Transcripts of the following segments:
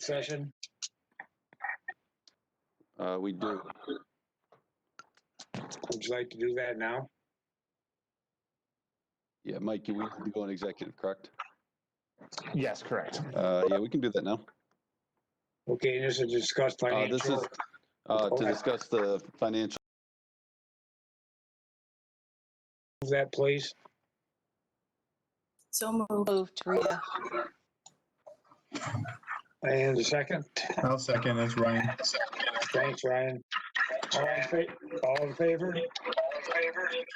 session? We do. Would you like to do that now? Yeah, Mike, we need to go in executive, correct? Yes, correct. Yeah, we can do that now. Okay, and this is discuss This is financial. to discuss the financial. Move that, please. So moved, Rita. And a second. I'll second as Ryan. Thanks, Ryan. All in favor?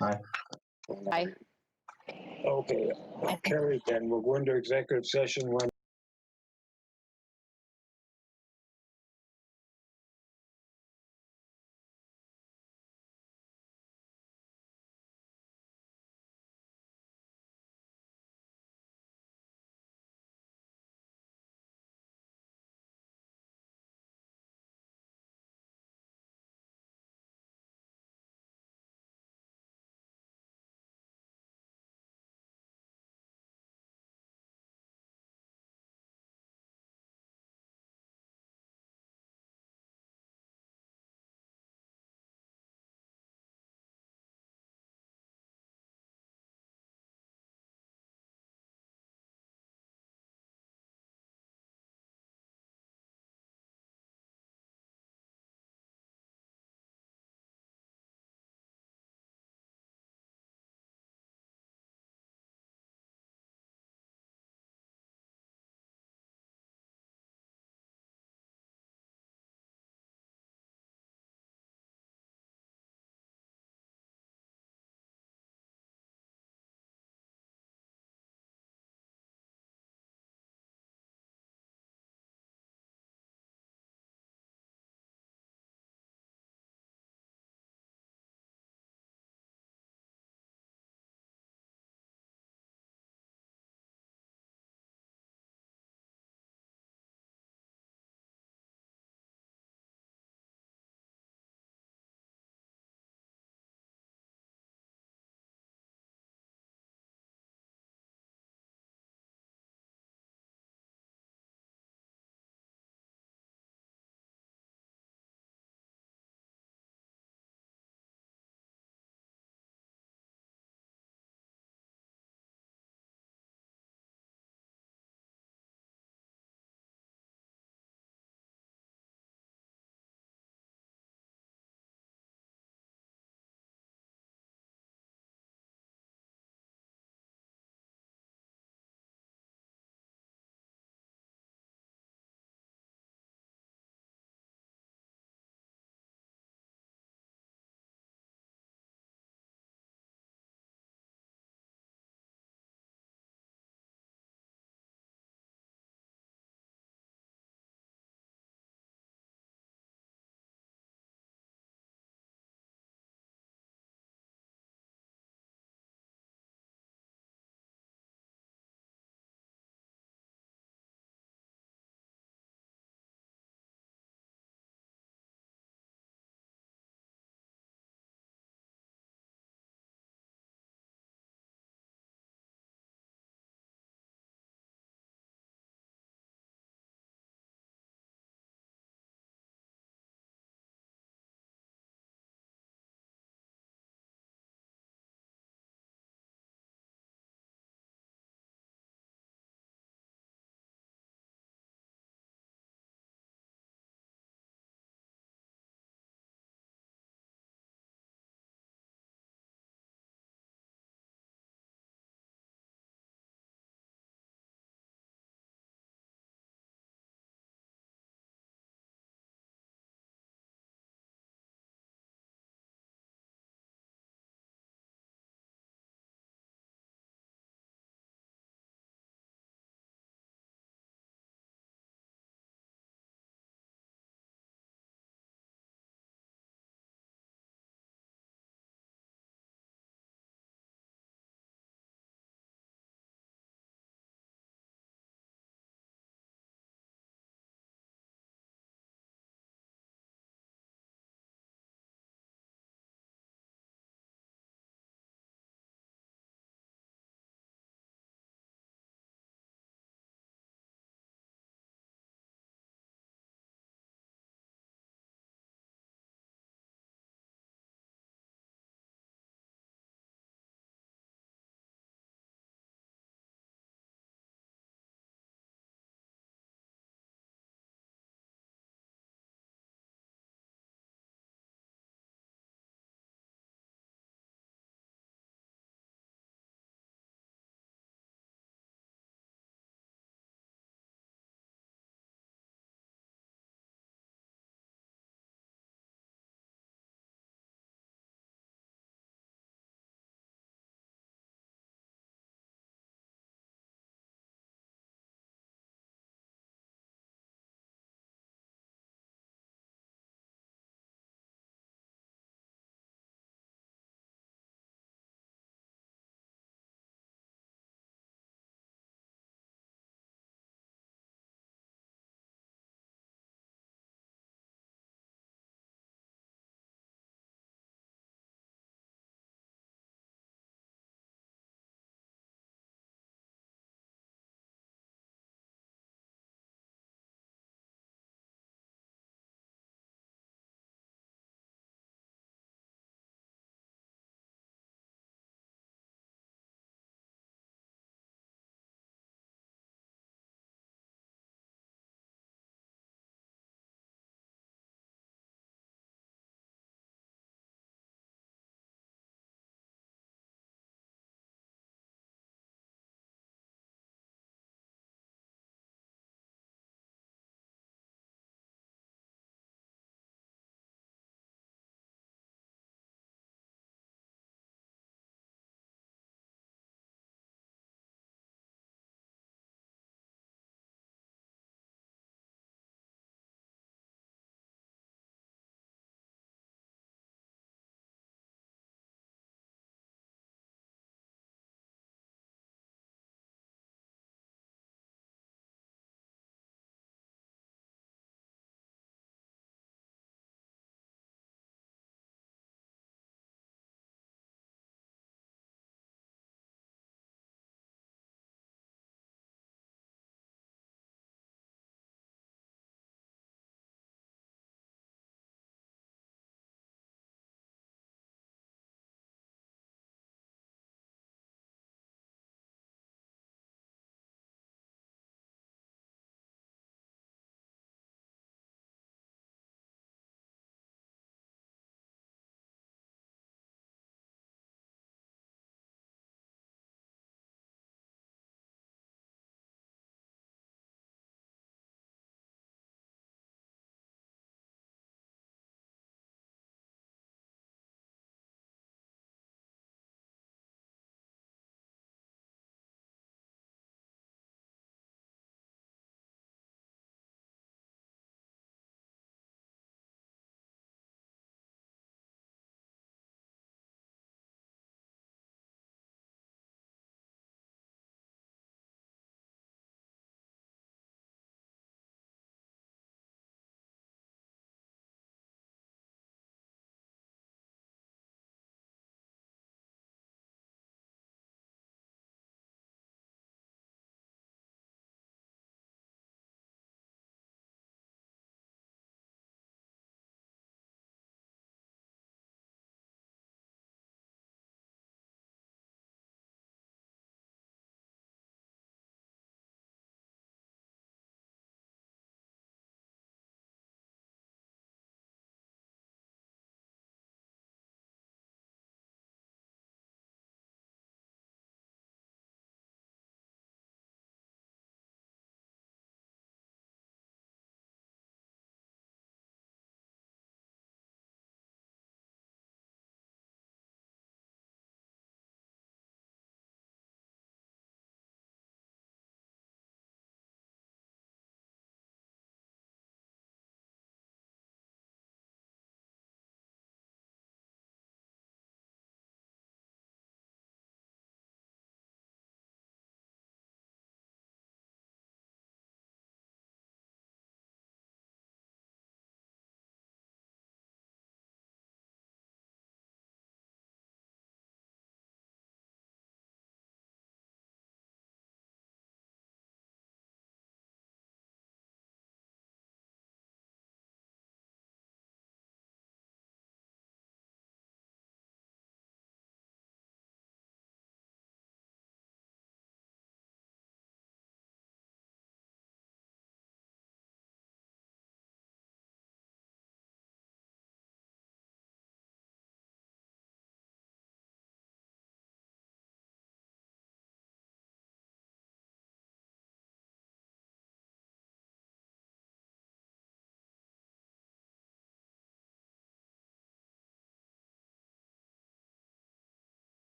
Aye. Aye. Okay, carried then. We'll go into executive session when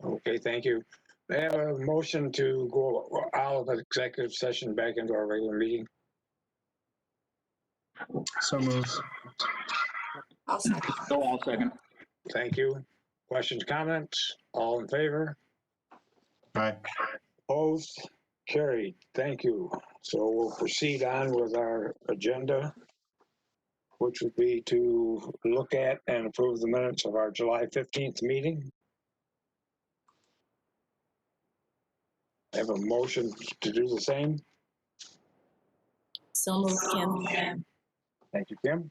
Okay, thank you. May I have a motion to go out of executive session back into our regular meeting? So moved. I'll second. I'll second. Thank you. Questions, comments? All in favor? Aye. Opposed? Carried. Thank you. So we'll proceed on with our agenda, which would be to look at and approve the minutes of our July 15th meeting. I have a motion to do the same. So moved, Kim. Thank you, Kim.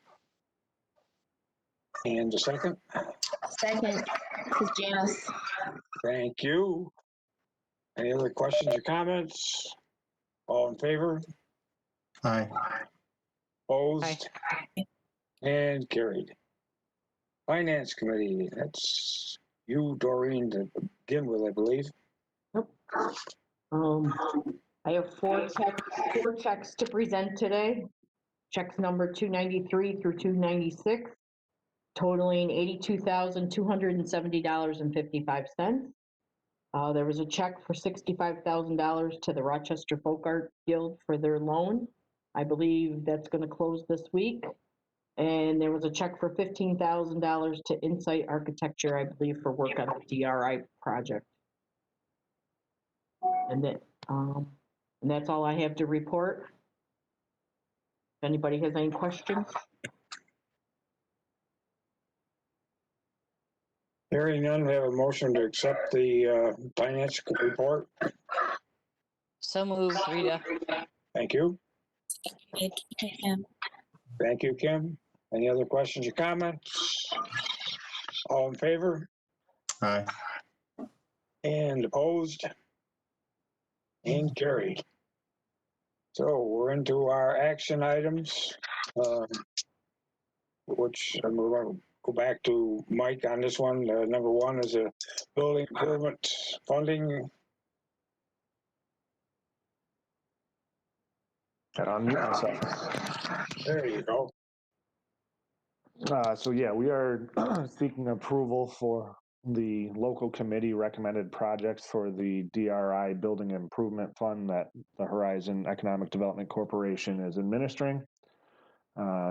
And a second. Second, this is Janice. Thank you. Any other questions or comments? All in favor? Aye. Opposed? And carried. Finance Committee, that's you, Doreen, to begin with, I believe. I have four checks to present today. Checks number 293 through 296, totaling $82,270.55. There was a check for $65,000 to the Rochester Folk Art Guild for their loan. I believe that's going to close this week. And there was a check for $15,000 to Insight Architecture, I believe, for work on the DRI project. And that's all I have to report. If anybody has any questions? Hearing none, we have a motion to accept the finance report. So moved, Rita. Thank you. Kim. Thank you, Kim. Any other questions or comments? All in favor? Aye. And opposed? And carried. So we're into our action items, which we're going to go back to Mike on this one. Number one is a building improvement funding. And unmute myself. There you go. So yeah, we are seeking approval for the local committee recommended projects for the DRI Building Improvement Fund that the Horizon Economic Development Corporation is administering.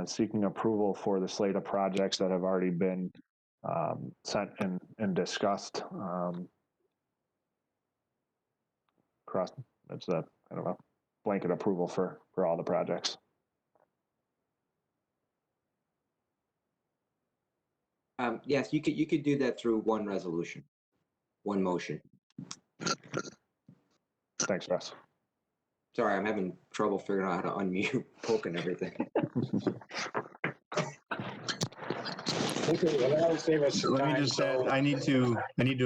Seeking approval for the slate of projects that have already been sent and discussed. It's a kind of a blanket approval for all the projects. Yes, you could do that through one resolution, one motion. Thanks, Russ. Sorry, I'm having trouble figuring out how to unmute, poking everything. Okay, well, that'll save us some Let me time. just add, I need to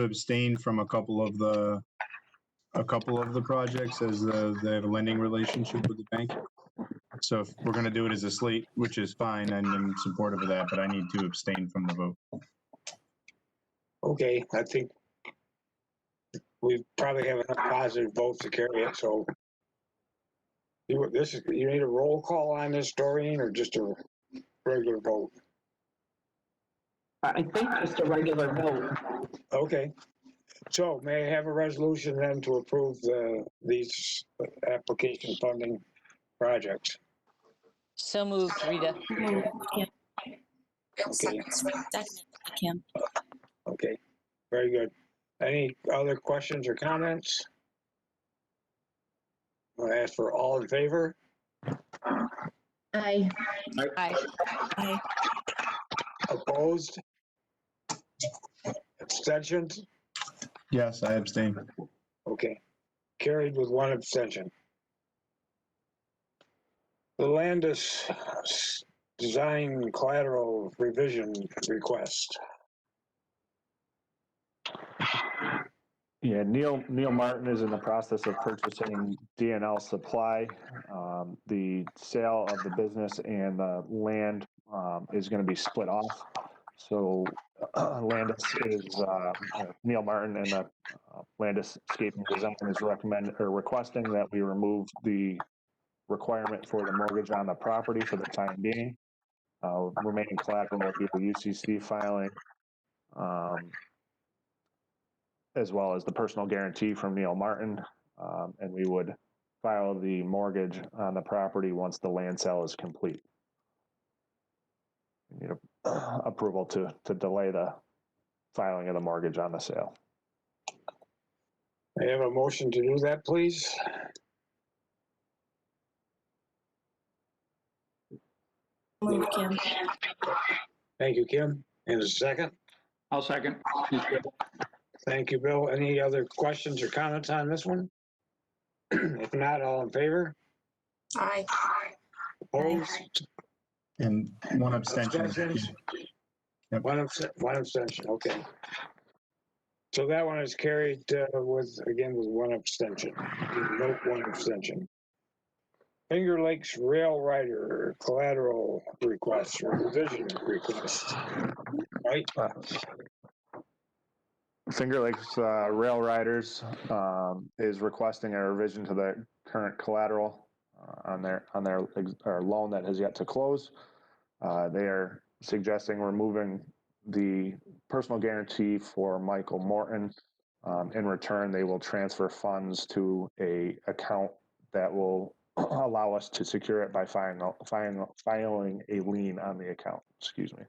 abstain from a couple of the projects as they have a lending relationship with the bank. So if we're gonna do it as a slate, which is fine, and I'm supportive of that, but I need to abstain from the vote. Okay, I think we probably have enough positive votes to carry it, so. You need a roll call on this, Doreen, or just a regular vote? I think just a regular vote. Okay, so may I have a resolution then to approve these application funding projects? So moved, Rita. Moved, Kim. Okay, Second, Kim. okay, very good. Any other questions or comments? I'll ask for all in favor? Aye. Aye. Aye. Opposed? Abstentions? Yes, I abstain. Okay, carried with one abstention. The Landis design collateral revision request. Yeah, Neil Martin is in the process of purchasing DNL Supply. The sale of the business and the land is going to be split off. So Landis is Neil Martin and the Landis Escaping Design is requesting that we remove the requirement for the mortgage on the property for the time being. Remaining collateral will be the UCC filing. as well as the personal guarantee from Neil Martin. And we would file the mortgage on the property once the land sale is complete. We need approval to delay the filing of the mortgage on the sale. I have a motion to do that, please. Move, Kim. Thank you, Kim. And a second. I'll second. Thank you, Bill. Any other questions or comments on this one? If not, all in favor? Aye. Opposed? And one abstention. Abstentions? Yep. One abstention, okay. So that one is carried with one abstention. Note one abstention. Finger Lakes Rail Rider collateral request, revision request. Right? Finger Lakes Rail Riders is requesting a revision to the current collateral on their loan that has yet to close. They are suggesting removing the personal guarantee for Michael Morton. In return, they will transfer funds to a account that will allow us to secure it by filing a lien on the account. Excuse me.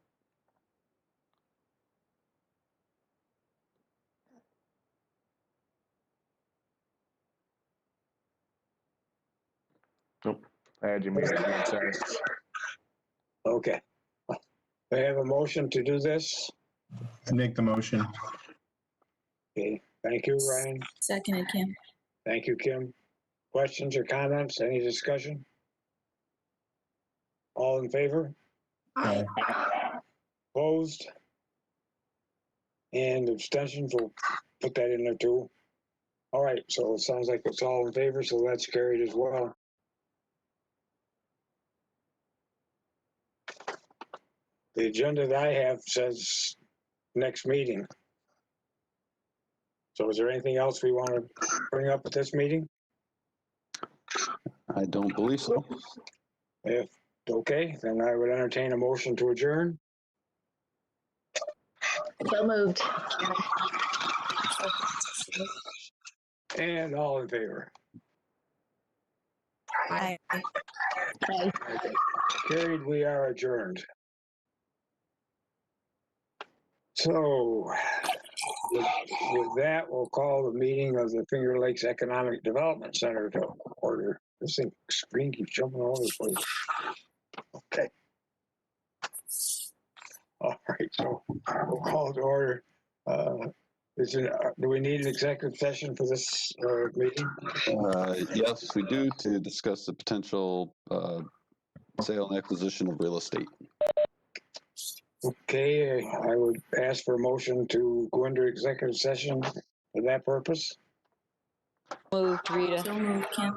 Nope. I had you muted. I'm sorry. Okay. I have a motion to do this. Make the motion. Okay, thank you, Ryan. Seconded, Kim. Thank you, Kim. Questions or comments? Any discussion? All in favor? Aye. Opposed? And abstentions, we'll put that in there too. All right, so it sounds like it's all in favor, so that's carried as well. The agenda that I have says next meeting. So is there anything else we want to bring up at this meeting? I don't believe so. If, okay, then I would entertain a motion to adjourn. So moved. And all in favor? Aye. Aye. Carried, we are adjourned. So with that, we'll call the meeting of the Finger Lakes Economic Development Center to order. This screen keeps jumping all over the place. Okay. All right, so we'll call it to order. Do we need an executive session for this meeting? Yes, we do, to discuss the potential sale and acquisition of real estate. Okay, I would ask for a motion to go into executive session for that purpose. Moved, Rita. So moved, Kim.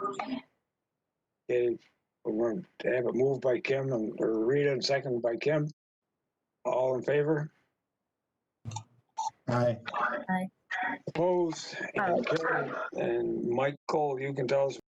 Okay, we're going to have it moved by Kim or Rita and seconded by Kim. All in favor? Aye. Opposed? And carried. And Michael, you can tell us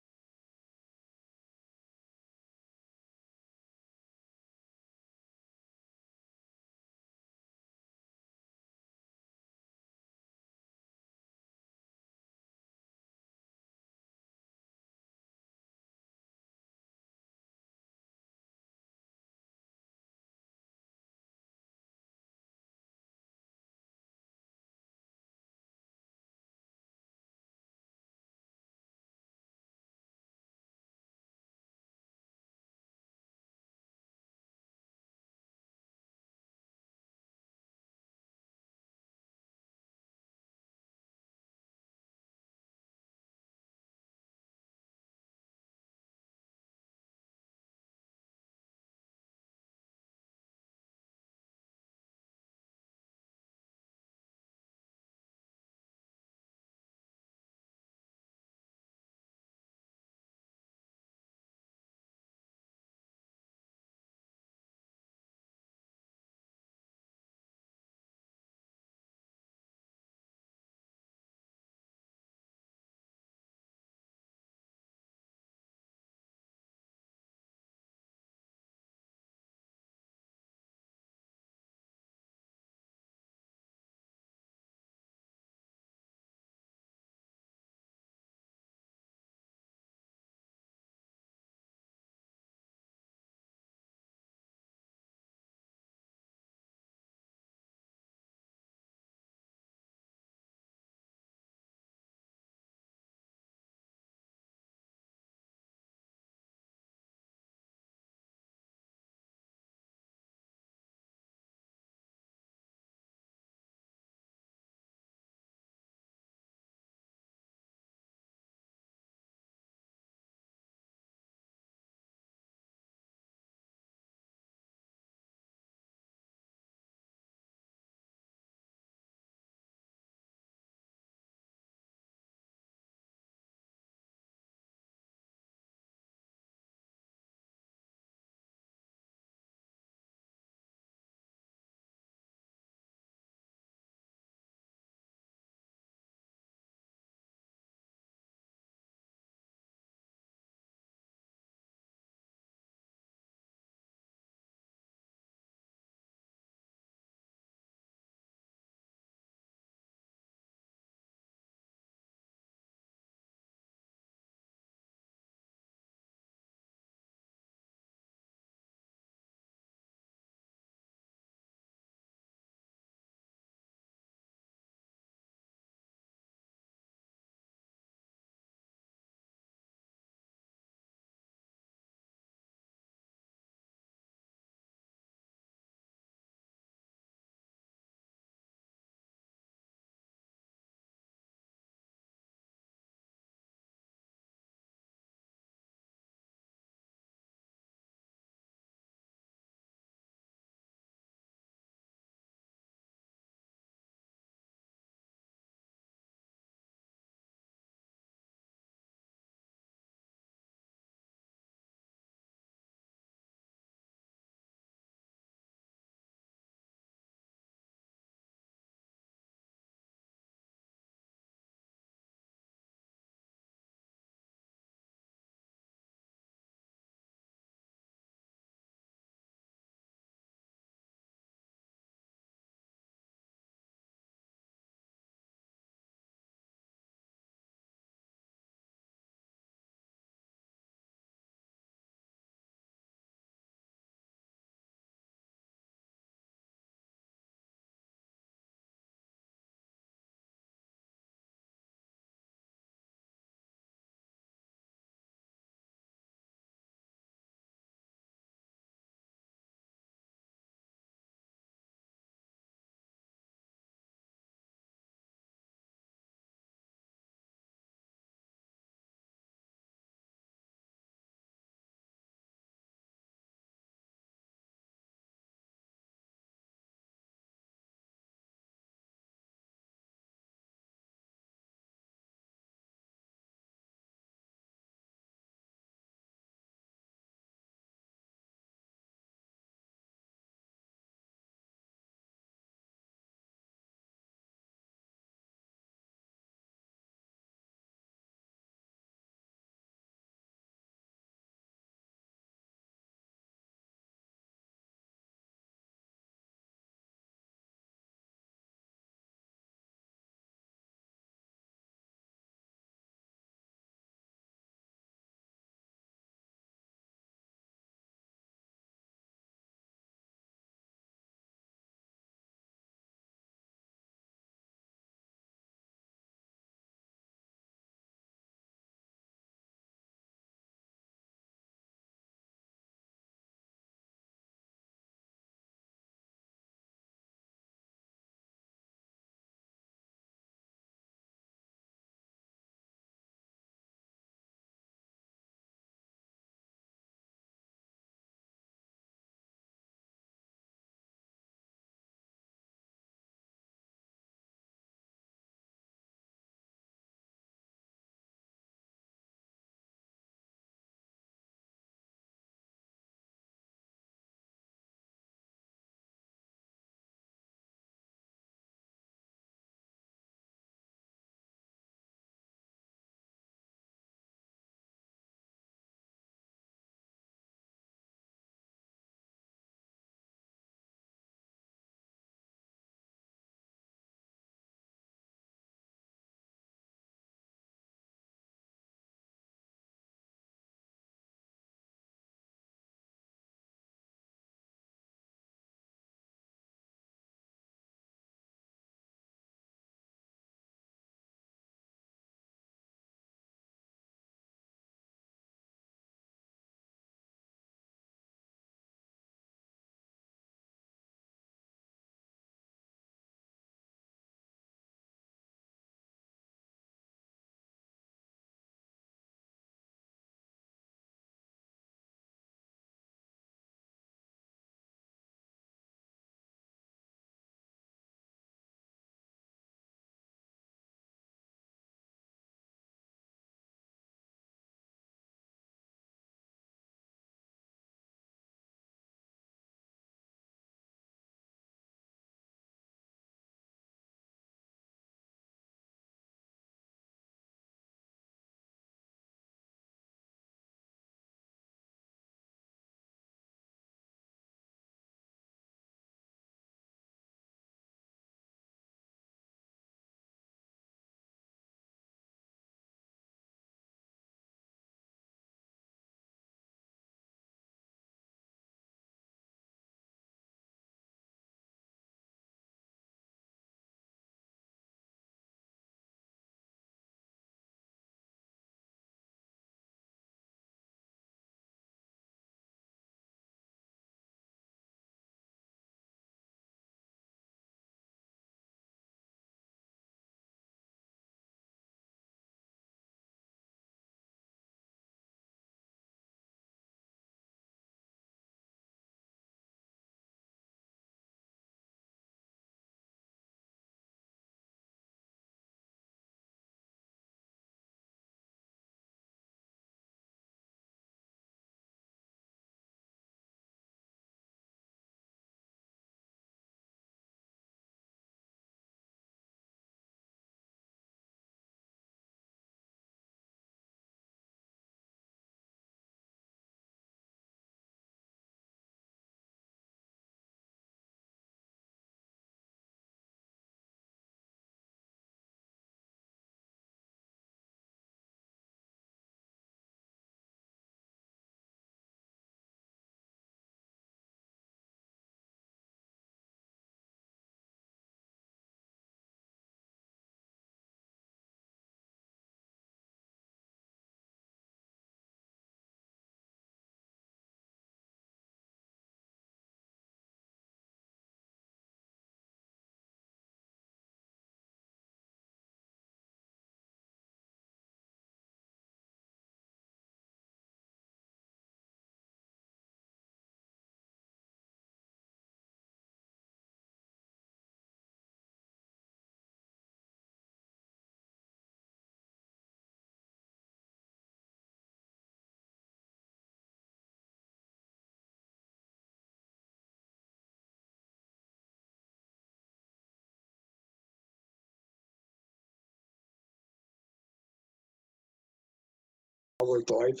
public life.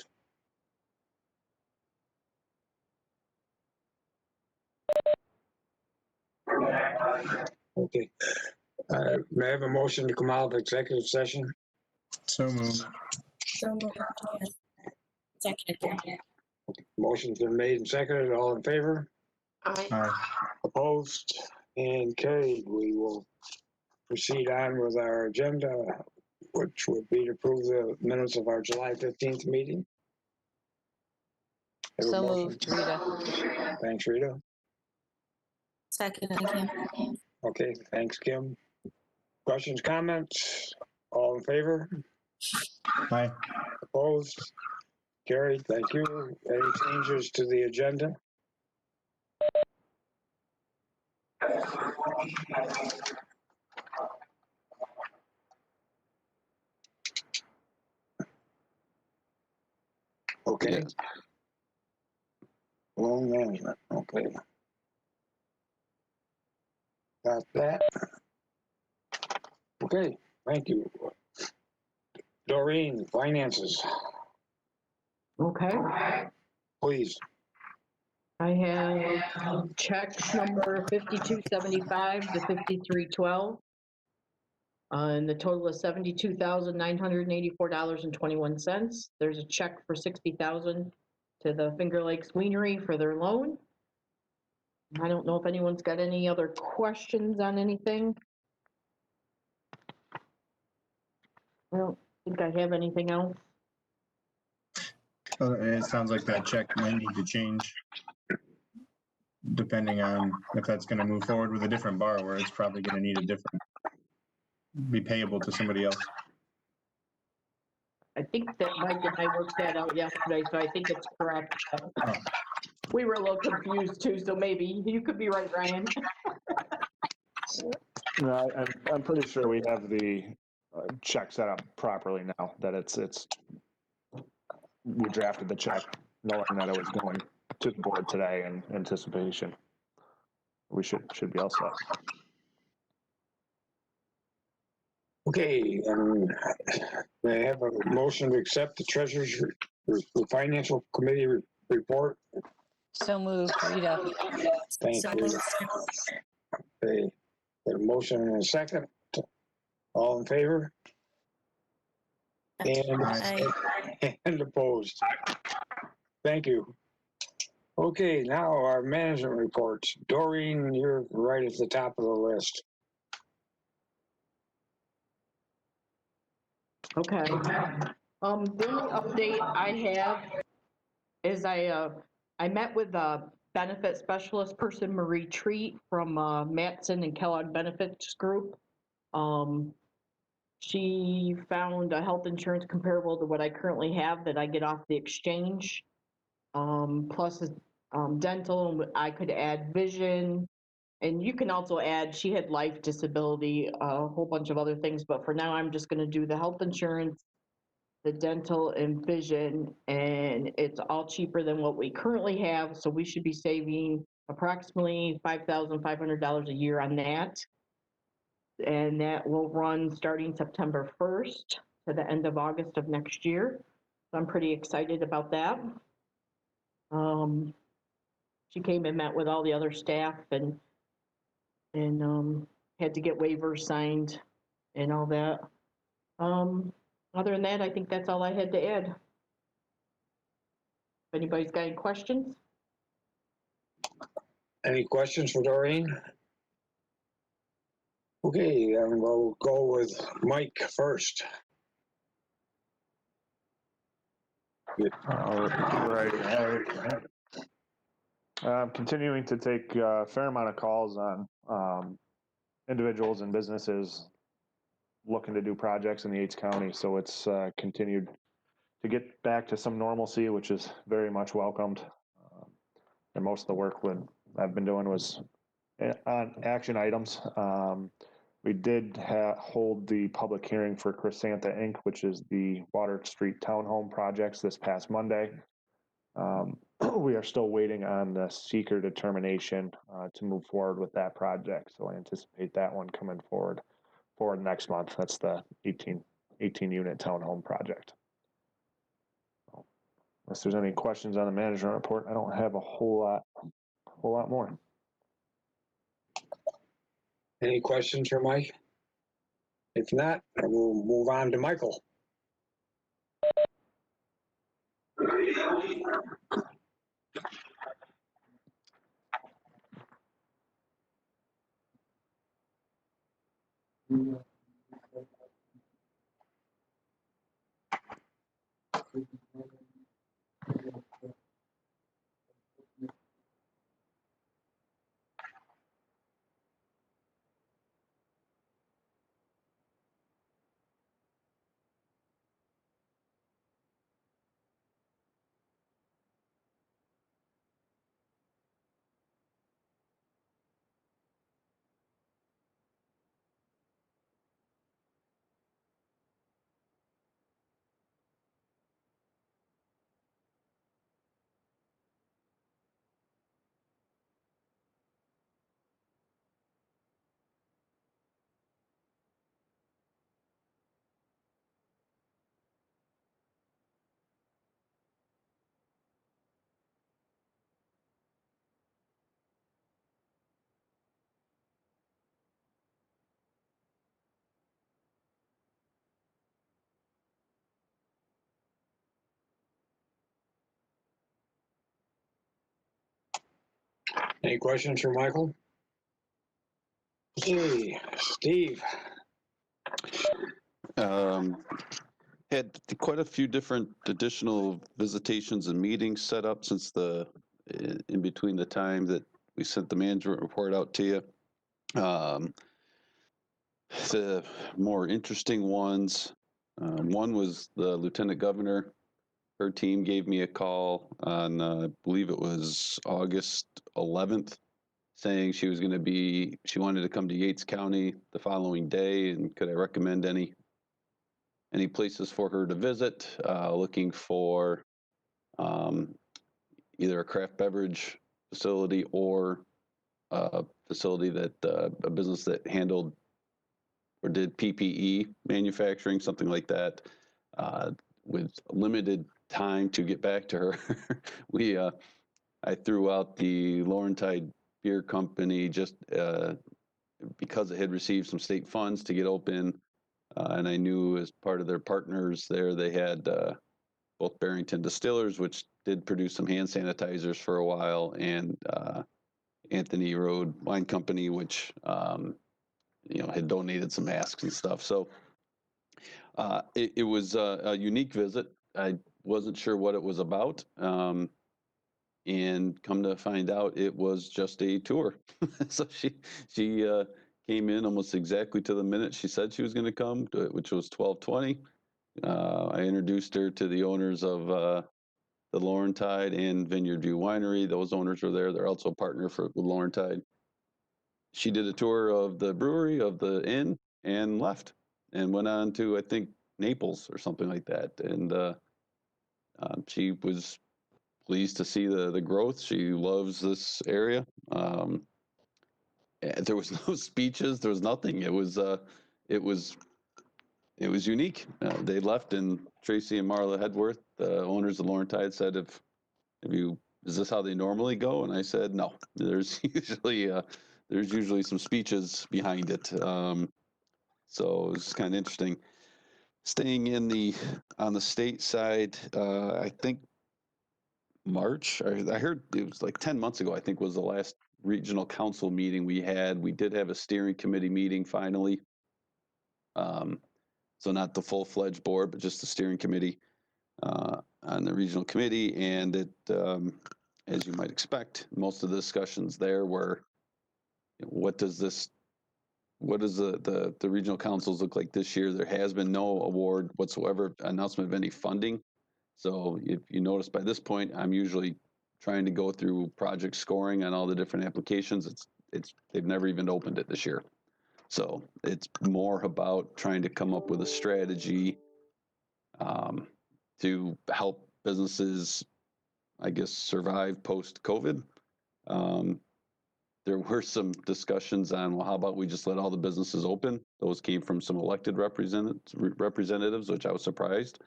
Okay. May I have a motion to come out of executive session? So moved. So moved. Yes. Second, Kim. Motion's been made and seconded. All in favor? Aye. Aye. Opposed and carried. We will proceed on with our agenda, which would be to approve the minutes of our July 15th meeting. Have a So motion? moved, Rita. Thanks, Rita. Second, Kim. Okay, thanks, Kim. Questions, comments? All in favor? Aye. Opposed? Carried. Thank you. Any changes to the agenda? Okay. Yes. Loan management, okay. Got that. Okay, thank you. Doreen, finances, Okay. please. I have check number 5275 to 5312. And the total is $72,984.21. There's a check for $60,000 to the Finger Lakes Winery for their loan. I don't know if anyone's got any other questions on anything. I don't think I have anything else. It sounds like that check might need to change. Depending on if that's gonna move forward with a different borrower, it's probably gonna need a different, be payable to somebody else. I think that Mike and I worked that out yesterday, so I think it's correct. Oh. We were a little confused too, so maybe you could be right, Ryan. No, I'm pretty sure we have the check set up properly now, that we drafted the check knowing that it was going to the board today in anticipation. We should be all set. Okay, may I have a motion to accept the treasurer's financial committee report? So moved, Rita. Thank So you. moved. Okay, got a motion and a second. All in favor? Aye. And opposed? Thank you. Okay, now our management reports. Doreen, you're right at the top of the list. Okay. The only update I have is I met with the benefit specialist person, Marie Treat from Matson and Kellogg Benefits Group. She found a health insurance comparable to what I currently have that I get off the exchange. Plus dental, and I could add vision. And you can also add, she had life, disability, a whole bunch of other things, but for now I'm just gonna do the health insurance, the dental and vision, and it's all cheaper than what we currently have, so we should be saving approximately $5,500 a year on that. And that will run starting September 1st to the end of August of next year. So I'm pretty excited about that. She came and met with all the other staff and had to get waivers signed and all that. Other than that, I think that's all I had to add. If anybody's got any questions? Any questions for Doreen? Okay, we'll go with Mike first. Continuing to take a fair amount of calls on individuals and businesses looking to do projects in the Yates County. So it's continued to get back to some normalcy, which is very much welcomed. And most of the work I've been doing was on action items. We did hold the public hearing for Chrysantha Inc., which is the Water Street Townhome projects this past Monday. We are still waiting on the seeker determination to move forward with that project. So I anticipate that one coming forward next month. That's the 18 unit townhome project. Unless there's any questions on the management report, I don't have a whole lot more. Any questions for Mike? If not, I will move on to Michael. Any questions for Michael? Okay, Steve. Had quite a few different additional visitations and meetings set up since in between the time that we sent the management report out to you. The more interesting ones, one was the Lieutenant Governor. Her team gave me a call on, I believe it was August 11th, saying she wanted to come to Yates County the following day, and could I recommend any places for her to visit, looking for either a craft beverage facility or a facility a business that handled or did PPE manufacturing, something like that, with limited time to get back to her. I threw out the Laurentide Beer Company just because it had received some state funds to get open. And I knew as part of their partners there, they had both Barrington Distillers, which did produce some hand sanitizers for a while, and Anthony Road Wine Company, which had donated some masks and stuff. So it was a unique visit. I wasn't sure what it was about. And come to find out, it was just a tour. So she came in almost exactly to the minute she said she was going to come, which was 12:20. I introduced her to the owners of the Laurentide and Vineyard View Winery. Those owners were there. They're also a partner with Laurentide. She did a tour of the brewery, of the inn, and left, and went on to, I think, Naples or something like that. And she was pleased to see the growth. She loves this area. There was no speeches. There was nothing. It was unique. They left, and Tracy and Marla Hedworth, the owners of Laurentide, said, is this how they normally go? And I said, no, there's usually some speeches behind it. So it was kind of interesting. Staying on the state side, I think March, I heard it was like 10 months ago, I think was the last regional council meeting we had. We did have a steering committee meeting finally. So not the full-fledged board, but just the steering committee on the regional committee. And it, as you might expect, most of the discussions there were, what does the regional councils look like this year? There has been no award whatsoever, announcement of any funding. So if you notice by this point, I'm usually trying to go through project scoring on all the different applications. They've never even opened it this year. So it's more about trying to come up with a strategy to help businesses, I guess, survive post-COVID. There were some discussions on, well, how about we just let all the businesses open? Those came from some elected representatives, which I was surprised.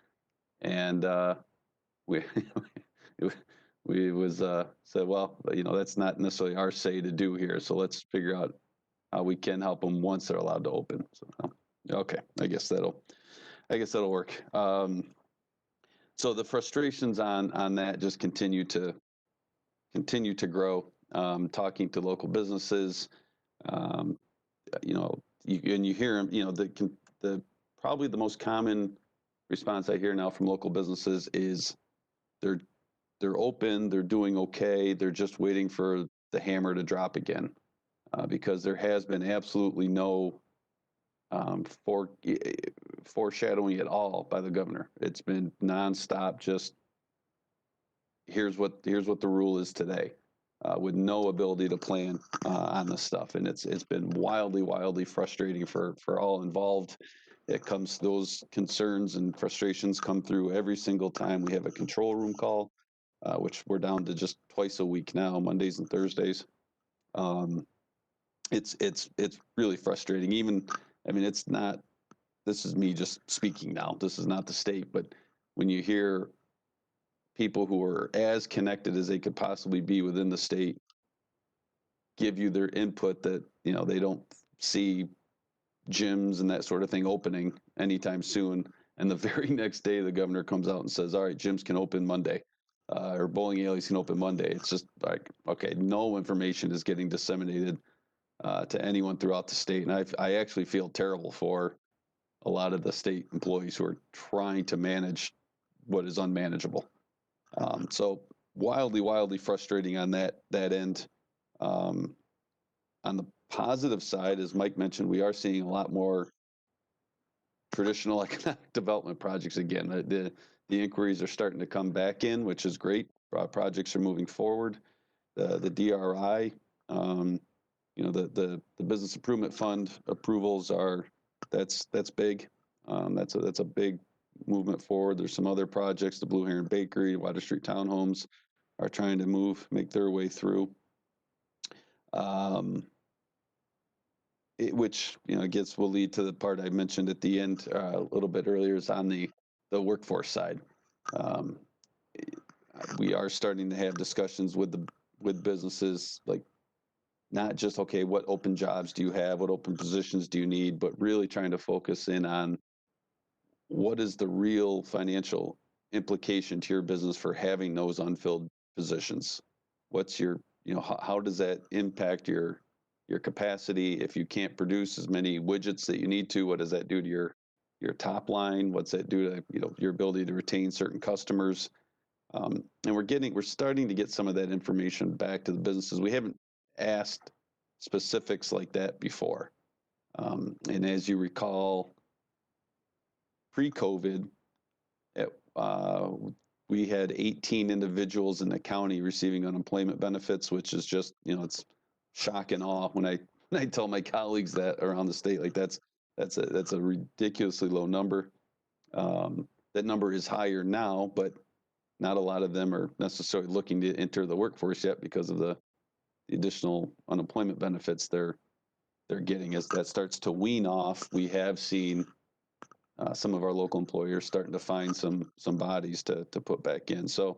And we we was said, well, that's not necessarily our say to do here, so let's figure out how we can help them once they're allowed to open. So okay, I guess that'll work. So the frustrations on that just continue to grow. Talking to local businesses, and you hear them. The probably the most common response I hear now from local businesses is they're open, they're doing okay, they're just waiting for the hammer to drop again, because there has been absolutely no foreshadowing at all by the governor. It's been nonstop. Just here's what the rule is today, with no ability to plan on this stuff, and it's been wildly frustrating for all involved. Those concerns and frustrations come through every single time we have a control room call, which we're down to just twice a week now, Mondays and Thursdays. It's really frustrating. Even, I mean, it's not. This is me just speaking now. This is not the state, but when you hear people who are as connected as they could possibly be within the state give you their input that they don't see gyms and that sort of thing opening anytime soon, and the very next day the governor comes out and says, all right, gyms can open Monday, or bowling alleys can open Monday. It's just like, okay, no information is getting disseminated to anyone throughout the state, and I actually feel terrible for a lot of the state employees who are trying to manage what is unmanageable. So wildly frustrating on that end. On the positive side, as Mike mentioned, we are seeing a lot more traditional economic development projects again. The inquiries are starting to come back in, which is great. Projects are moving forward. The DRI, the Business Improvement Fund approvals that's big. That's a big movement forward. There's some other projects, the Blue Heron Bakery, Water Street Townhomes are trying to make their way through. Which I guess will lead to the part I mentioned at the end a little bit earlier, is on the workforce side. We are starting to have discussions with businesses, like not just, okay, what open jobs do you have, what open positions do you need, but really trying to focus in on what is the real financial implication to your business for having those unfilled positions. What's your, how does that impact your capacity? If you can't produce as many widgets that you need to, what does that do to your top line? What's that do to your ability to retain certain customers? And we're starting to get some of that information back to the businesses. We haven't asked specifics like that before. And as you recall, pre-COVID, we had 18 individuals in the county receiving unemployment benefits, which is just, it's shock and awe when I tell my colleagues that around the state, like that's a ridiculously low number. That number is higher now, but not a lot of them are necessarily looking to enter the workforce yet because of the additional unemployment benefits they're getting. As that starts to wean off, we have seen some of our local employers starting to find some bodies to put back in. So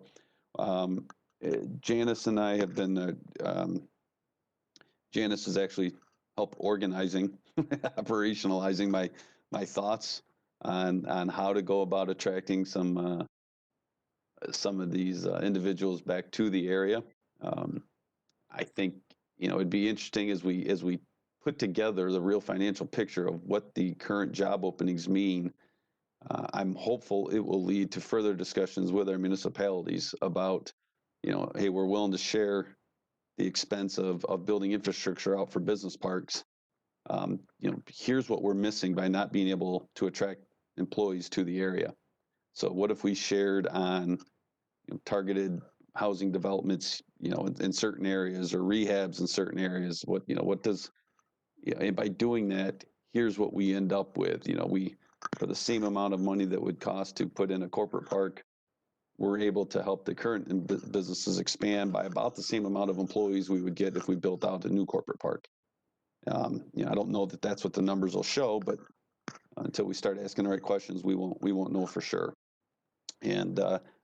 Janice and I have been, Janice has actually helped organizing, operationalizing my thoughts on how to go about attracting some of these individuals back to the area. I think it'd be interesting as we put together the real financial picture of what the current job openings mean. I'm hopeful it will lead to further discussions with our municipalities about, hey, we're willing to share the expense of building infrastructure out for business parks. Here's what we're missing by not being able to attract employees to the area. So what if we shared on targeted housing developments, in certain areas, or rehabs in certain areas? And by doing that, here's what we end up with. For the same amount of money that would cost to put in a corporate park, we're able to help the current businesses expand by about the same amount of employees we would get if we built out a new corporate park. I don't know that that's what the numbers will show, but until we start asking the right questions, we won't know for sure. And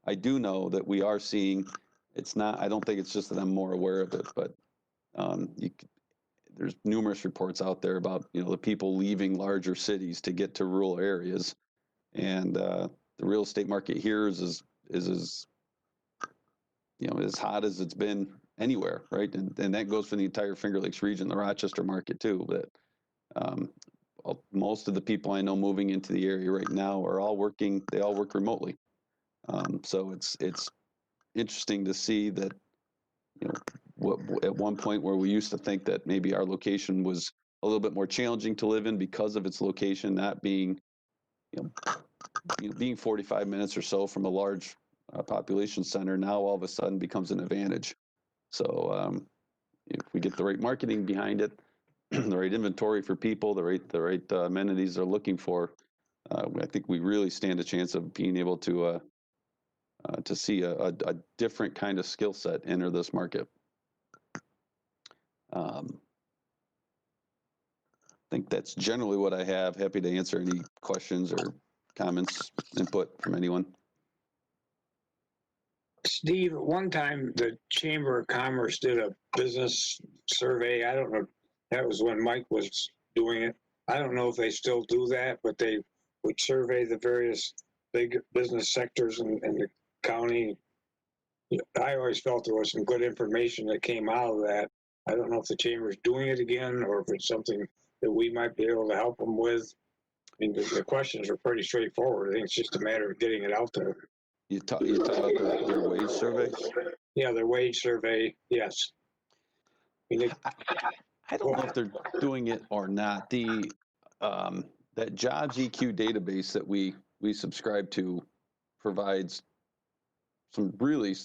I do know that we are seeing, it's not, I don't think it's just that I'm more aware of it, but there's numerous reports out there about, the people leaving larger cities to get to rural areas. And the real estate market here is as as hot as it's been anywhere, right? And that goes for the entire Finger Lakes region, the Rochester market too. But most of the people I know moving into the area right now are all working. They all work remotely. So it's interesting to see that what at one point where we used to think that maybe our location was a little bit more challenging to live in because of its location not being being 45 minutes or so from a large population center, now all of a sudden becomes an advantage. So if we get the right marketing behind it, the right inventory for people, the right amenities they're looking for, I think we really stand a chance of being able to see a different kind of skill set enter this market. I think that's generally what I have. Happy to answer any questions or comments, input from anyone. Steve, at one time, the Chamber of Commerce did a business survey. I don't know, that was when Mike was doing it. I don't know if they still do that, but they would survey the various big business sectors in the county. I always felt there was some good information that came out of that. I don't know if the Chamber's doing it again or if it's something that we might be able to help them with. I mean, the questions are pretty straightforward. I think it's just a matter of getting it out there. You talk about their wage survey? Yeah, their wage survey, yes. I mean, I don't know if they're doing it or not. The that Jobs EQ database that we subscribe to provides some really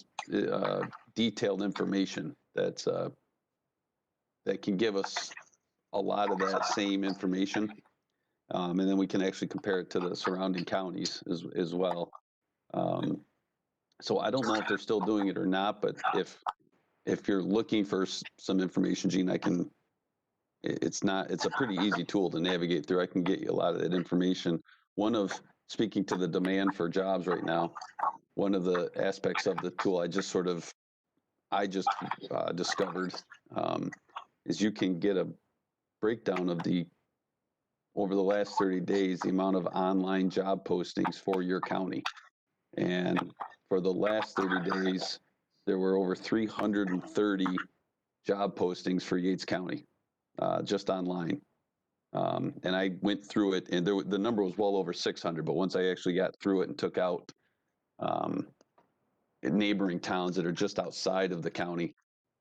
detailed information that can give us a lot of that same information, and then we can actually compare it to the surrounding counties as well. So I don't know if they're still doing it or not, but if you're looking for some information, Gene, it's a pretty easy tool to navigate through. I can get you a lot of that information. Speaking to the demand for jobs right now, one of the aspects of the tool I just discovered is you can get a breakdown of over the last 30 days, the amount of online job postings for your county. And for the last 30 days, there were over 330 job postings for Yates County, just online. And I went through it, and the number was well over 600. But once I actually got through it and took out neighboring towns that are just outside of the county,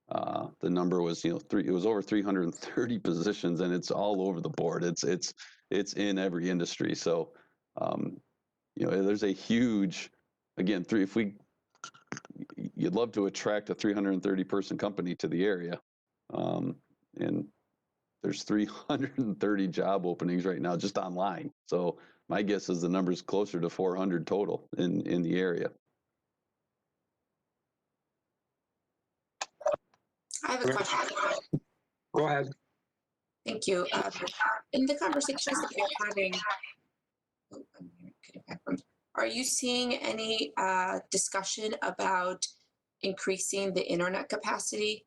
the number was it was over 330 positions, and it's all over the board. It's in every industry. So there's a huge, again, you'd love to attract a 330 person company to the area, and there's 330 job openings right now just online. So my guess is the number's closer to 400 total in the area. I have a question. go ahead. Thank you. In the conversations that you're having, are you seeing any discussion about increasing the internet capacity,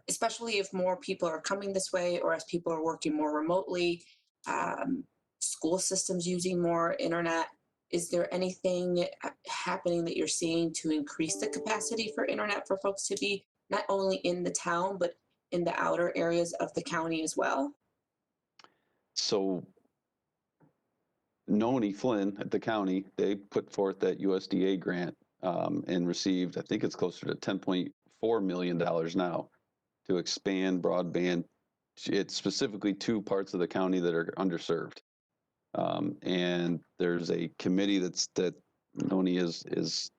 especially if more people are coming this way or as people are working more remotely, school systems using more internet? Is there anything happening that you're seeing to increase the capacity for internet for folks to be not only in the town, but in the outer areas of the county as well? So Noni Flynn at the county, they put forth that USDA grant and received, I think it's closer to $10.4 million now to expand broadband. It's specifically 2 parts of the county that are underserved. And there's a committee that Noni is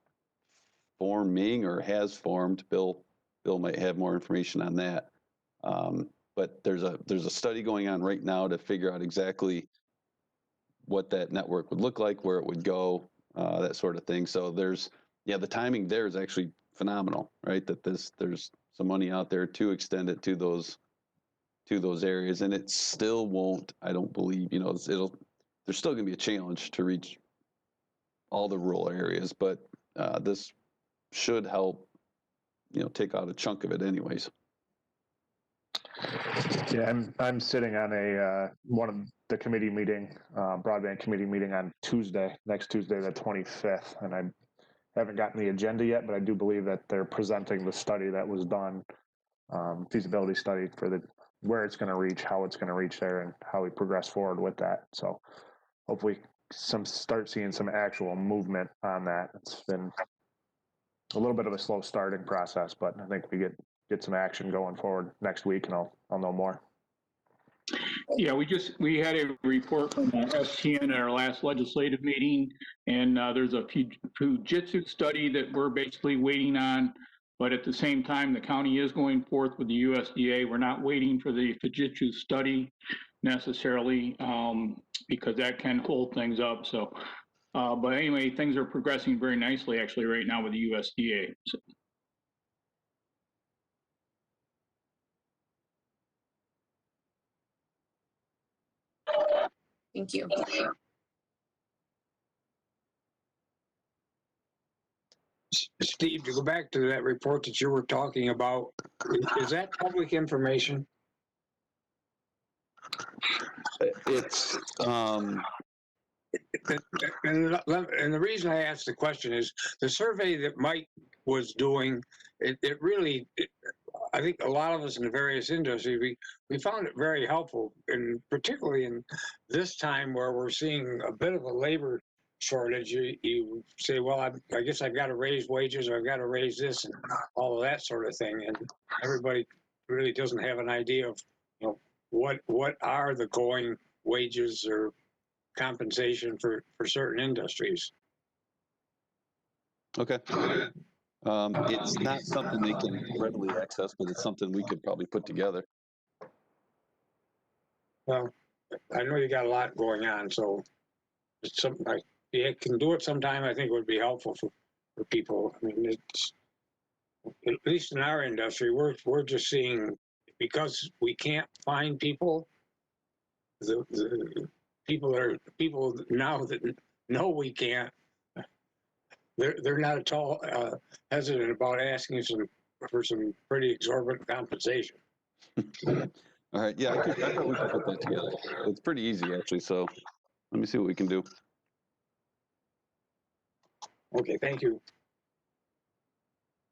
forming or has formed. Bill might have more information on that. But there's a study going on right now to figure out exactly what that network would look like, where it would go, that sort of thing. So the timing there is actually phenomenal, right? That there's some money out there to extend it to those areas, and it still won't, I don't believe, there's still gonna be a challenge to reach all the rural areas, but this should help, take out a chunk of it anyways. Yeah, I'm sitting on one of the committee meeting, broadband committee meeting on next Tuesday, the 25th, and I haven't gotten the agenda yet, but I do believe that they're presenting the study that was done, feasibility study for where it's going to reach, how it's going to reach there, and how we progress forward with that. So hopefully start seeing some actual movement on that. It's been a little bit of a slow starting process, but I think we get some action going forward next week, and I'll know more. Yeah, we had a report from STN at our last legislative meeting, and there's a Fujitsu study that we're basically waiting on. But at the same time, the county is going forth with the USDA. We're not waiting for the Fujitsu study necessarily, because that can hold things up. So, but anyway, things are progressing very nicely actually right now with the USDA. So. Thank you. Steve, to go back to that report that you were talking about, is that public information? It's, And the reason I asked the question is the survey that Mike was doing, it really, I think a lot of us in the various industries, we found it very helpful, and particularly in this time where we're seeing a bit of a labor shortage. You say, well, I guess I've got to raise wages, or I've got to raise this, and all of that sort of thing, and everybody really doesn't have an idea of, what are the going wages or compensation for certain industries. okay. It's not something they can readily access, but it's something we could probably put together. Well, I know you got a lot going on, so it's something you can do it sometime. I think it would be helpful for people. I mean, it's, at least in our industry, we're just seeing, because we can't find people, the people now that know we can't, they're not at all hesitant about asking for some pretty exorbitant compensation. All right, yeah, I probably can put that together. It's pretty easy, actually, so let me see what we can do. Okay, thank you.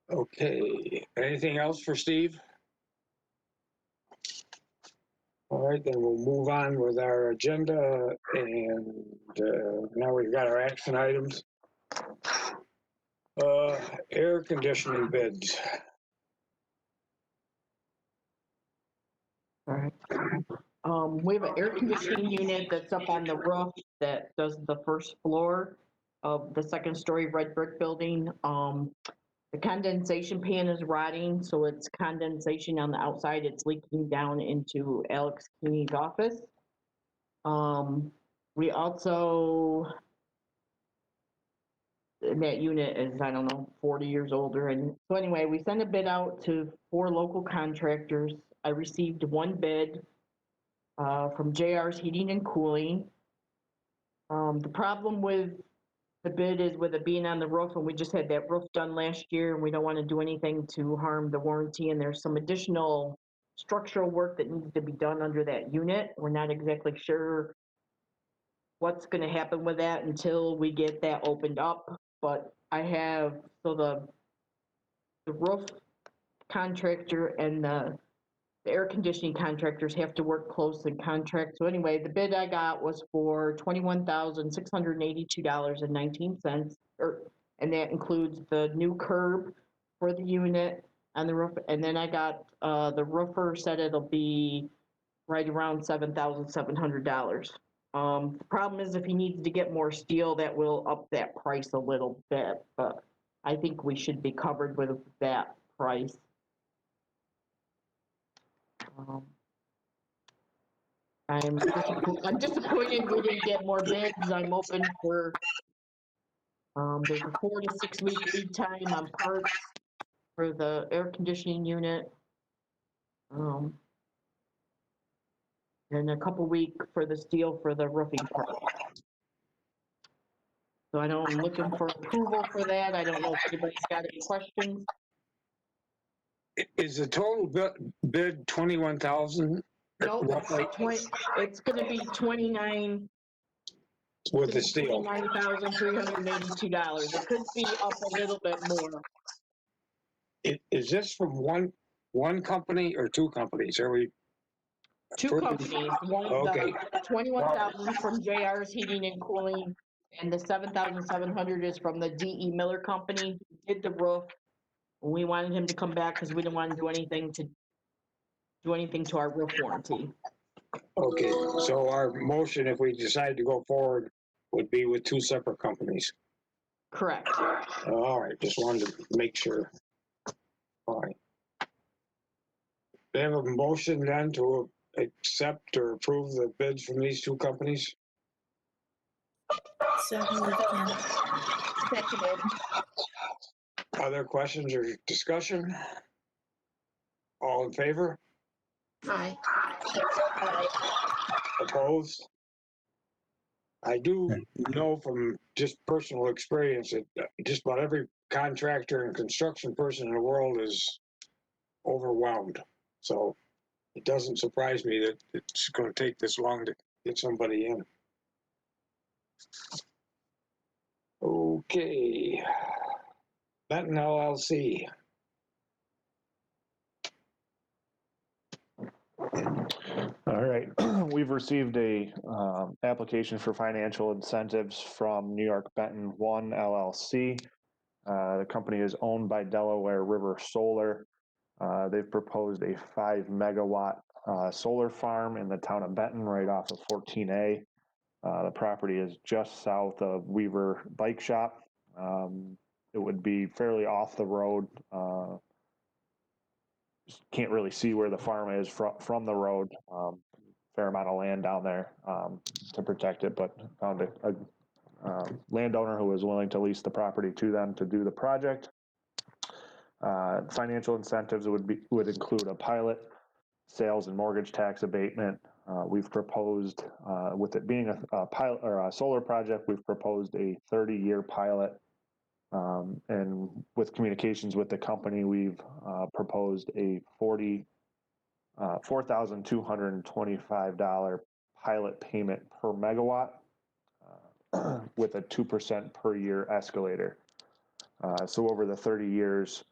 Okay, anything else for Steve? All right, then we'll move on with our agenda, and now we've got our action items. Air conditioning bids. All right. We have an air conditioning unit that's up on the roof that does the first floor of the second story red brick building. The condensation pan is rotting, so it's condensation on the outside. It's leaking down into Alex Keeney's office. We also, that unit is, I don't know, 40 years older. And so anyway, we sent a bid out to 4 local contractors. I received 1 bid from JR's Heating and Cooling. The problem with the bid is with it being on the roof, and we just had that roof done last year, and we don't want to do anything to harm the warranty, and there's some additional structural work that needs to be done under that unit. We're not exactly sure what's going to happen with that until we get that opened up, but I have, so the roof contractor and the air conditioning contractors have to work close in contract. So anyway, the bid I got was for $21,682.19, and that includes the new curb for the unit on the roof. And then I got the roofer said it'll be right around $7,700. The problem is if he needs to get more steel, that will up that price a little bit, but I think we should be covered with that price. I'm disappointed we didn't get more bids. I'm open for, there's a 4 to 6 week lead time on parts for the air conditioning unit. And a couple week for the steel for the roofing part. So I know I'm looking for approval for that. I don't know if anybody's got any questions. Is the total bid 21,000? No, it's gonna be With the steel? $29,382. It could be up a little bit more. Is this from one company or two companies? Are we? Two companies, Okay. 21,000 from JR's Heating and Cooling, and the 7,700 is from the DE Miller Company, who did the roof. We wanted him to come back because we didn't want to do anything to our roof warranty. Okay, so our motion, if we decide to go forward, would be with two separate companies. Correct. All right, just wanted to make sure. All right. They have a motion then to accept or approve the bids from these two companies? So moved, Kim. Seconded. Other questions or discussion? All in favor? Aye. Opposed? I do know from just personal experience that just about every contractor and construction person in the world is overwhelmed. So it doesn't surprise me that it's going to take this long to get somebody in. Okay. Benton LLC. All right, we've received a application for financial incentives from New York Benton One LLC. The company is owned by Delaware River Solar. They've proposed a 5 megawatt solar farm in the town of Benton, right off of 14A. The property is just south of Weaver Bike Shop. It would be fairly off the road. Can't really see where the farm is from the road. Fair amount of land down there to protect it, but found a landowner who was willing to lease the property to them to do the project. Financial incentives would include a pilot, sales and mortgage tax abatement. We've proposed, with it being a pilot or a solar project, we've proposed a 30-year pilot. And with communications with the company, we've proposed a $4,225 pilot payment per megawatt with a 2% per year escalator. So over the 30 years,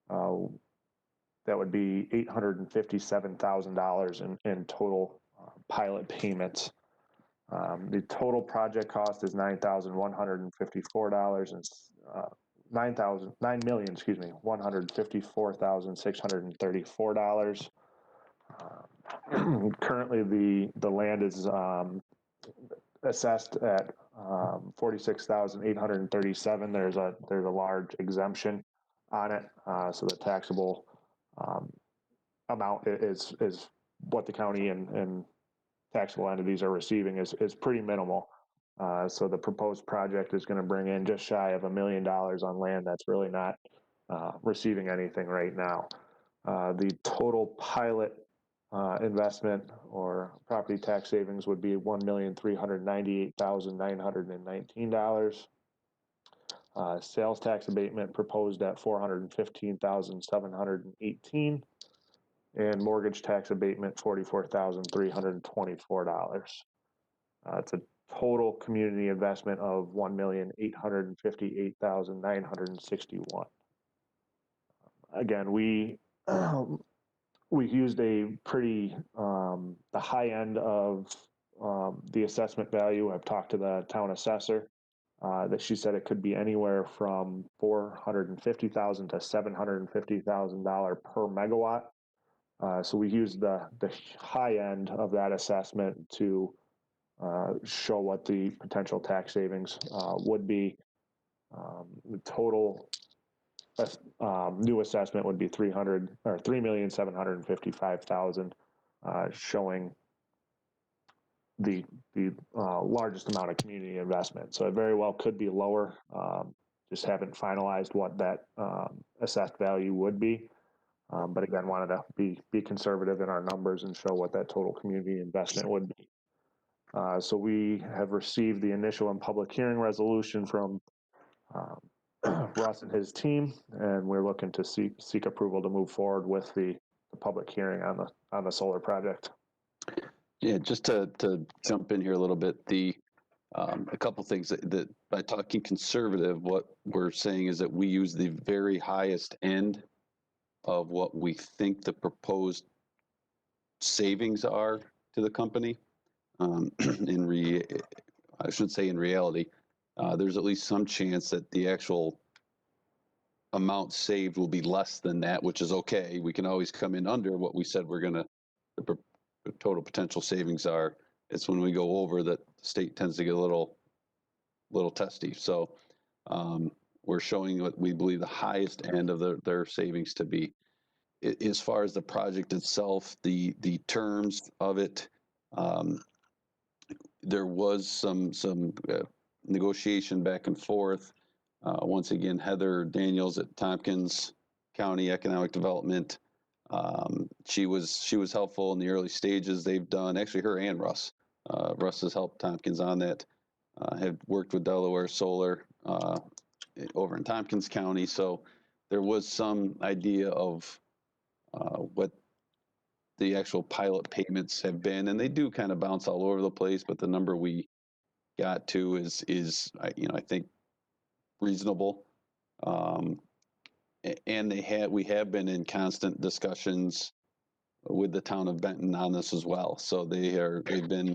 that would be $857,000 in total pilot payments. The total project cost is $9,154 and $154,634. Currently, the land is assessed at $46,837. There's a large exemption on it, so the taxable amount is what the county and taxable entities are receiving is pretty minimal. So the proposed project is going to bring in just shy of $1 million on land that's really not receiving anything right now. The total pilot investment or property tax savings would be $1,398,919. Sales tax abatement proposed at $415,718, and mortgage tax abatement $44,324. It's a total community investment of $1,858,961. Again, we used a pretty the high end of the assessment value. I've talked to the town assessor that she said it could be anywhere from $450,000 to $750,000 per megawatt. So we used the high end of that assessment to show what the potential tax savings would be. The total new assessment would be $3,755,000, showing the largest amount of community investment. So it very well could be lower. Just haven't finalized what that assessed value would be. But again, wanted to be conservative in our numbers and show what that total community investment would be. So we have received the initial and public hearing resolution from Russ and his team, and we're looking to seek approval to move forward with the public hearing on the solar project. Yeah, just to jump in here a little bit, a couple things that by talking conservative, what we're saying is that we use the very highest end of what we think the proposed savings are to the company. I should say in reality, there's at least some chance that the actual amount saved will be less than that, which is okay. We can always come in under what we said the total potential savings are. It's when we go over that the state tends to get a little testy. So we're showing what we believe the highest end of their savings to be. As far as the project itself, the terms of it, there was some negotiation back and forth. Once again, Heather Daniels at Tompkins County Economic Development. She was helpful in the early stages. They've done, actually her and Russ. Russ has helped Tompkins on that. Have worked with Delaware Solar over in Tompkins County. So there was some idea of what the actual pilot payments have been, and they do kind of bounce all over the place, but the number we got to is I think reasonable. And we have been in constant discussions with the town of Benton on this as well. So they've been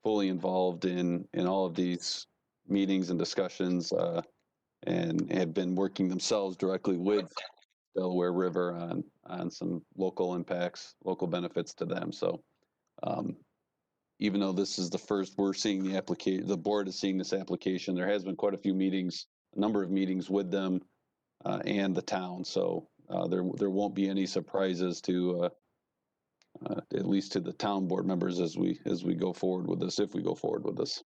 fully involved in all of these meetings and discussions, and have been working themselves directly with Delaware River on some local impacts, local benefits to them. So even though this is the first we're seeing the application, the board is seeing this application, there has been quite a few meetings, a number of meetings with them and the town. So there won't be any surprises to at least to the town board members as we go forward with this, if we go forward with this.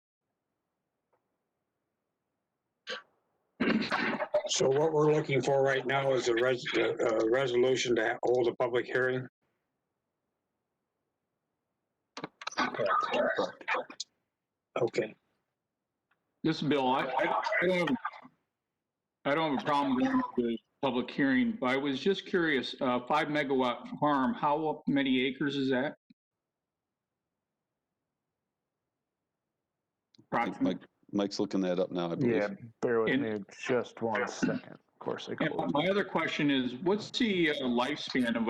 So what we're looking for right now is a resolution to hold a public hearing. Okay. This bill, I don't have a problem with the public hearing, but I was just curious, 5 megawatt farm, how many acres is that? Mike's looking that up now, I believe. Yeah, bear with me just 1 second. Of course, I closed. My other question is, what's the lifespan of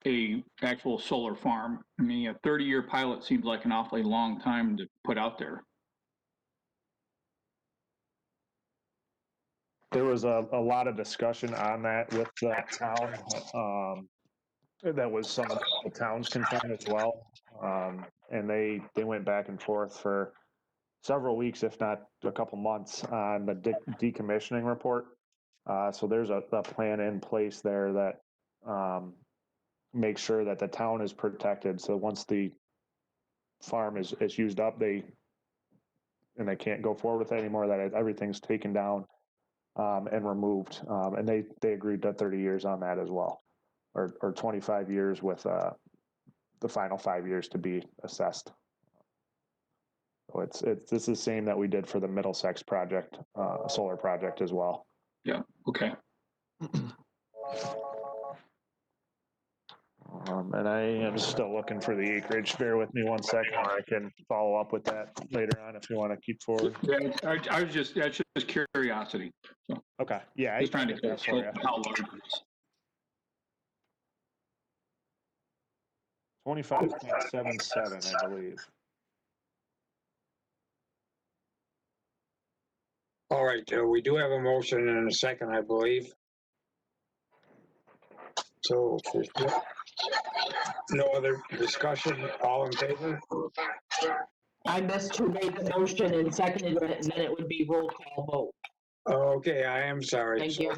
a actual solar farm? I mean, a 30-year pilot seems like an awfully long time to put out there. There was a lot of discussion on that with the town. That was some of the town's concern as well. And they went back and forth for several weeks, if not a couple months, on the decommissioning report. So there's a plan in place there that makes sure that the town is protected. So once the farm is used up, they can't go forward with it anymore, that everything's taken down and removed. And they agreed to 30 years on that as well, or 25 years with the final 5 years to be assessed. So this is the same that we did for the Middlesex project, solar project as well. Yeah, okay. And I am still looking for the acreage. Bear with me 1 second, or I can follow up with that later on if you want to keep forward. Yeah, that's just curiosity. So, Okay, yeah. just trying to get that for you. how large it is. 25.77, I believe. All right, we do have a motion and a second, I believe. So, no other discussion, all in favor? I missed who made the motion and seconded it, and then it would be roll call vote. Okay, I am sorry. Thank you.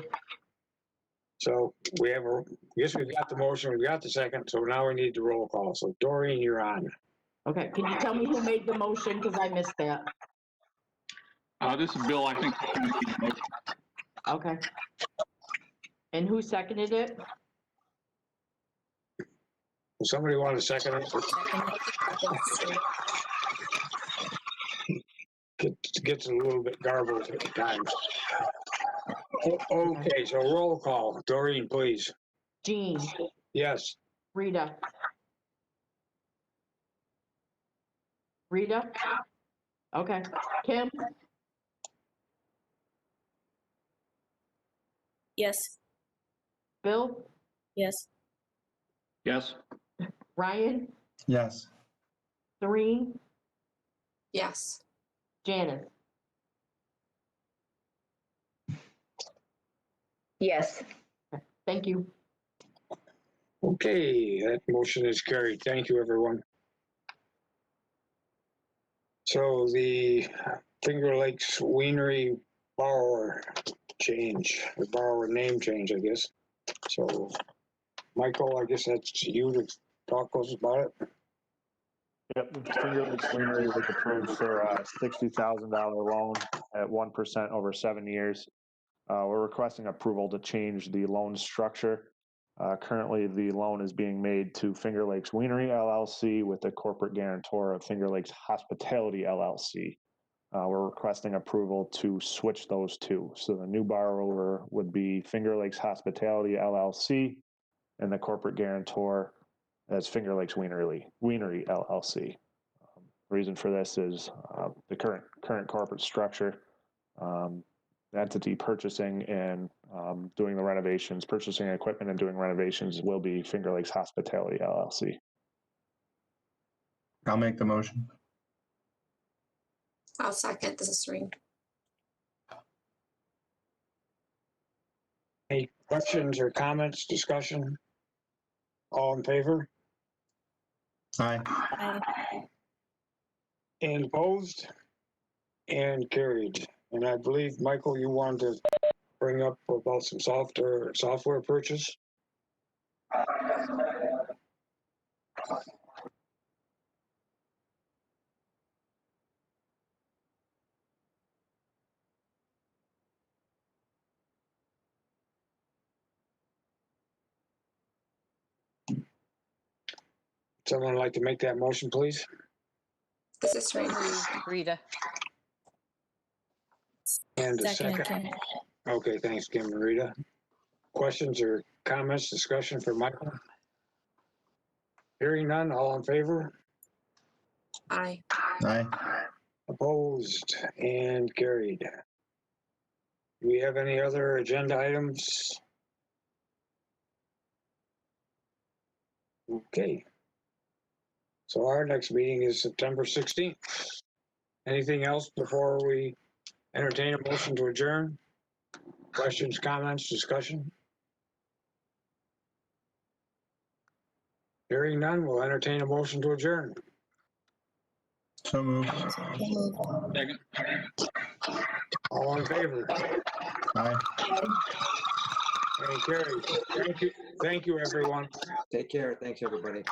So we have yes, we've got the motion, we've got the second, so now we need the roll call. So Doreen, you're on. Okay, can you tell me who made the motion, because I missed that? This is Bill, I think. Okay. And who seconded it? Somebody want to second it? gets a little bit garbled at times. Okay, so roll call. Doreen, please. Jean, Yes. Rita. Rita? Okay. Kim, Yes. Bill, Yes. Yes. Ryan, Yes. Serene, Yes. Janice. Yes. Thank you. Okay, that motion is carried. Thank you, everyone. So the Finger Lakes Winery borrower change, the borrower name change, I guess. So, Michael, I guess that's you to talk to us about it. Yep, the Finger Lakes Winery was approved for a $60,000 loan at 1% over 7 years. We're requesting approval to change the loan structure. Currently, the loan is being made to Finger Lakes Winery LLC with the corporate guarantor of Finger Lakes Hospitality LLC. We're requesting approval to switch those two. So the new borrower would be Finger Lakes Hospitality LLC and the corporate guarantor as Finger Lakes Winery LLC. Reason for this is the current corporate structure. Entity purchasing and doing the renovations, purchasing equipment and doing renovations will be Finger Lakes Hospitality LLC. I'll make the motion. I'll second. This is Serene. Any questions or comments, discussion? All in favor? Aye. Aye. And opposed? And carried. And I believe, Michael, you wanted to bring up about some software purchase? Someone like to make that motion, please? This is Serene. Rita. And a Second, second. Kim. Okay, thanks, Kim and Rita. Questions or comments, discussion for Michael? Hearing none, all in favor? Aye. Aye. Opposed and carried. Do we have any other agenda items? Okay. So our next meeting is September 16th. Anything else before we entertain a motion to adjourn? Questions, comments, discussion? Hearing none, we'll entertain a motion to adjourn. So moved. Second. All in favor? Aye. And carried. Thank you, everyone. Take care. Thanks, everybody.